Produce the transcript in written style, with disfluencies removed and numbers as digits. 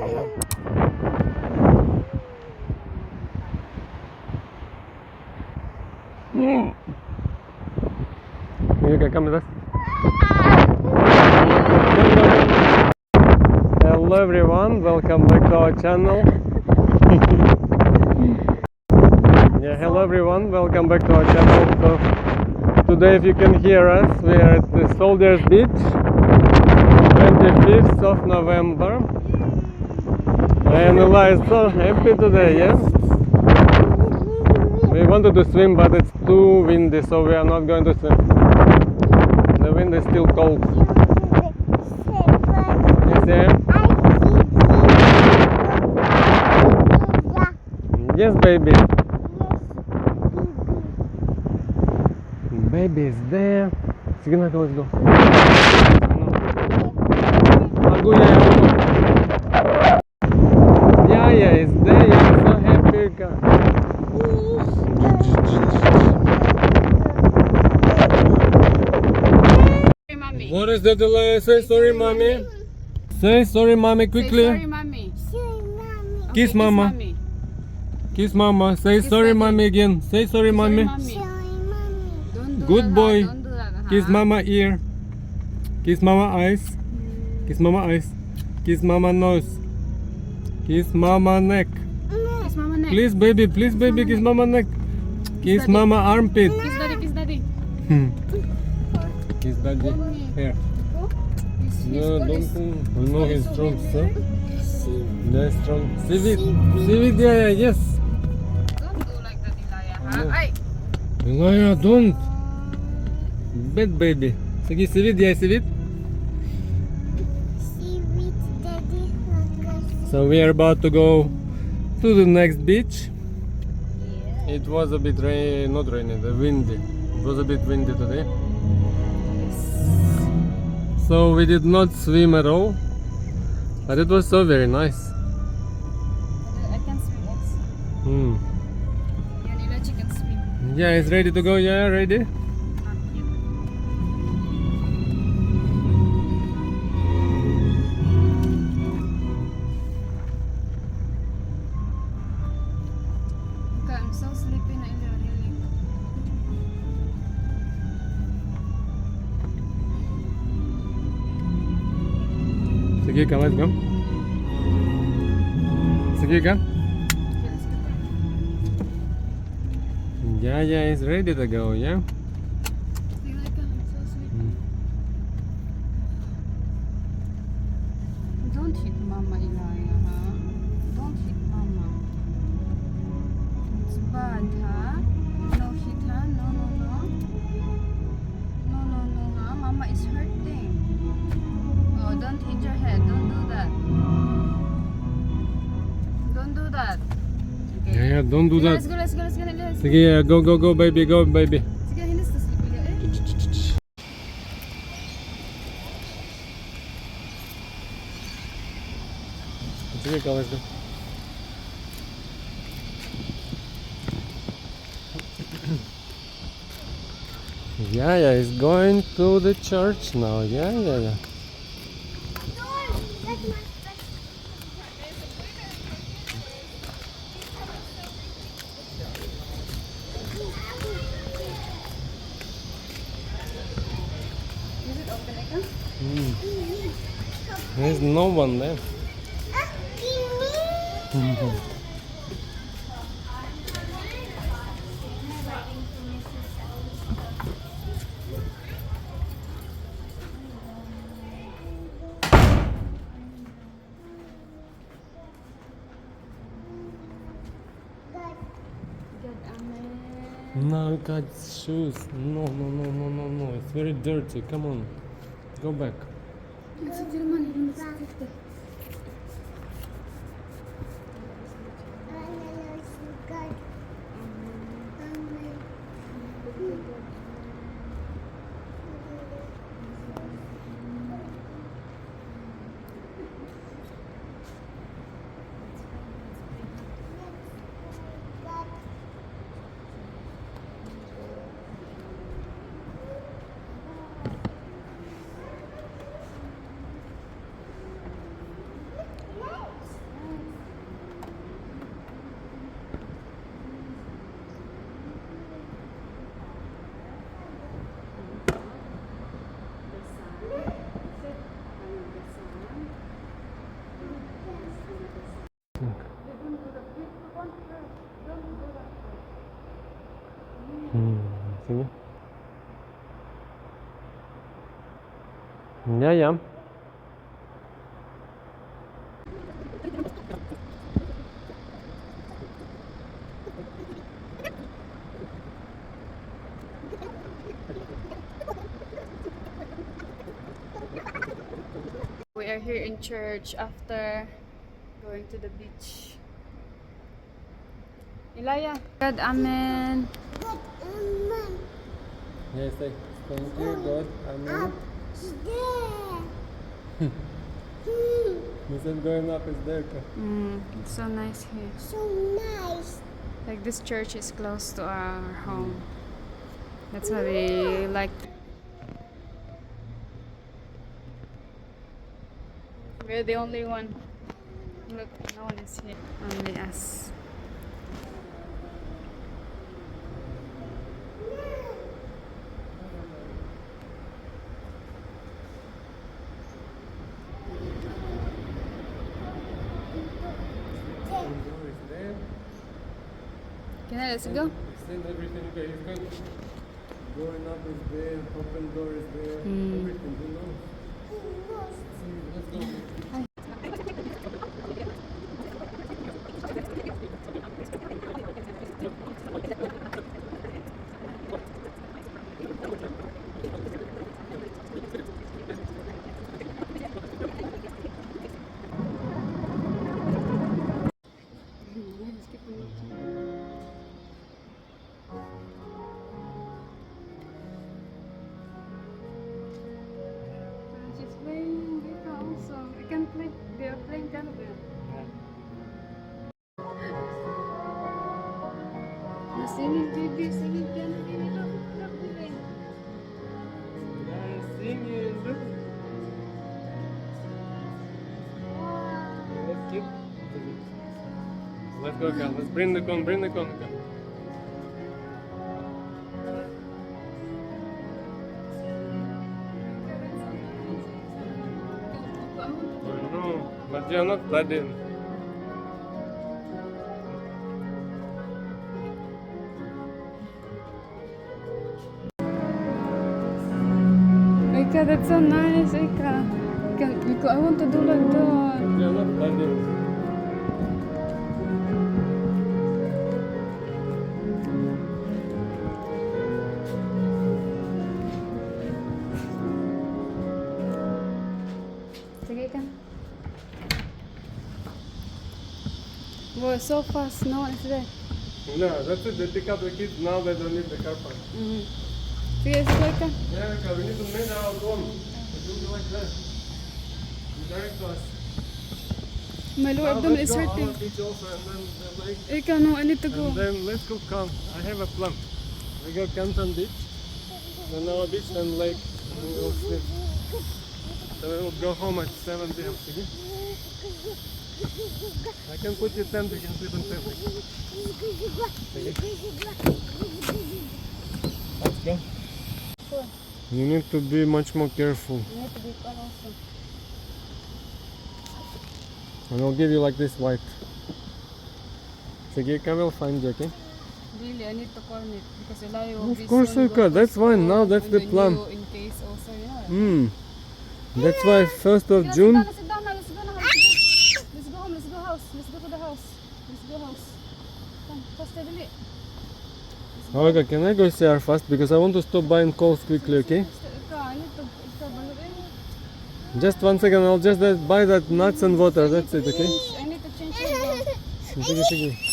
Okay, come with us. Hello everyone, welcome back to our channel. Yeah, hello everyone, welcome back to our channel. So today, if you can hear us, we are at the Soldiers Beach, 25th of November. And Ella is so happy today, yes? We wanted to swim, but it's too windy, so we are not going to swim. The wind is still cold. Yes, yeah? Yes, baby. Baby is there. Signal, let's go. Yeah, is there. Yeah, so happy. What is that, Ella? Say sorry, mommy. Say sorry, mommy, quickly. Say sorry, mommy. Kiss mama. Kiss mama. Say Kiss sorry, daddy. mommy again. Say sorry, mommy. Don't do Good that, boy. Don't do that, Kiss mama ear. Kiss mama eyes. Kiss mama eyes. Kiss mama nose. Kiss mama neck. Kiss mama neck. Please, baby, kiss mama neck. Kiss daddy. mama armpit. Kiss daddy, kiss daddy. Kiss daddy. Here. No, don't. No, he's strong, sir. That's strong. Civet, yeah, yes. Don't do like that, Ilaya, ha? No. Ay! Ilaya, don't. Bad baby. Sige, civet, yeah, civet. So we are about to go to the next beach. It was a bit not rainy, windy. It was a bit windy today. So we did not swim at all, but it was so very nice. I can swim also. Hmm. Yeah, Nilachi can swim. Yeah, it's ready to go. Yeah, ready. Not yet. Okay, I'm so sleepy na, really. Sige ka, let's go. Sige ka. Okay, let's go. Yeah, it's ready to go. Yeah. Ilaya, I'm so sleepy. Don't hit mama, Ilaya, ha? Don't hit mama. It's bad, ha? No hit, ha? No. No, ha? Mama is hurting. Oh, don't hit your head. Don't do that. Don't do that. Okay. Yeah, don't do that. Let's go. Sige, yeah, go, baby, go, baby. Sige, he needs to sleep. Ilaya, eh? Sige ka, let's go. Yeah, is going to the church now. Yeah. Is it open again? There's no one there. Good, amen. No, you got shoes. No. It's very dirty. Come on. Go back. It's German. Yeah, yeah. We are here in church after going to the beach. Ilaya. God, amen. Yes, thank you, God. Amen. This is going up is there. It's so nice here. So nice. Like this church is close to our home. That's why we like. We're the only one. Look, no one is here. Only us. Door is there. Okay, let's go. Extend everything. Okay, it's good. Going up is there. Open door is there. Everything. Who knows? Let's go. She's playing guitar also. We can play. They are playing cannabis. The singing baby, singing cannabis. Look, look, baby. They're singing. Look. Wow. Let's keep. Let's go, girl. Let's bring the cone. Bring the cone. Girl. I know, but they are not flooding. Ika, that's so nice, Ika. Ika, I want to do like that. They are not flooding. Sige, Ika. Wow, so fast. No one is there. No, that's it. They pick up the kids now. They don't need the car park. Sige, sige, Ika. Yeah, okay, we need to make our home. It will be like that. You direct us. My Now lower abdomen let's is go hurting. our beach also, and then the lake. Ika, no, I need to go. And then let's go camp. I have a plan. We go Canton Beach, then our beach, then lake, and we will sleep. So we will go home at 7 p.m. Okay? I can put you tent, you can sleep in tent. Okay? Let's go. You need to be much more careful. I need to be far also. And I'll give you like this white. Sige, I will find you, okay? Really, I need to corn it because Eli will be Of course soon you go can. to That's fine. school, Now that's and the then plan. you in case also, yeah. That's why 1st of Yeah, June. Sit down now. Let's go now. Let's go home. Let's go house. Let's go to the house. Let's go house. Come, faster, dali. Okay, can I go share fast because I want to stop buying calls quickly, okay? I need to. Just 1 second, I'll just buy that nuts and water. That's it, okay? I need to change your Sige, sige.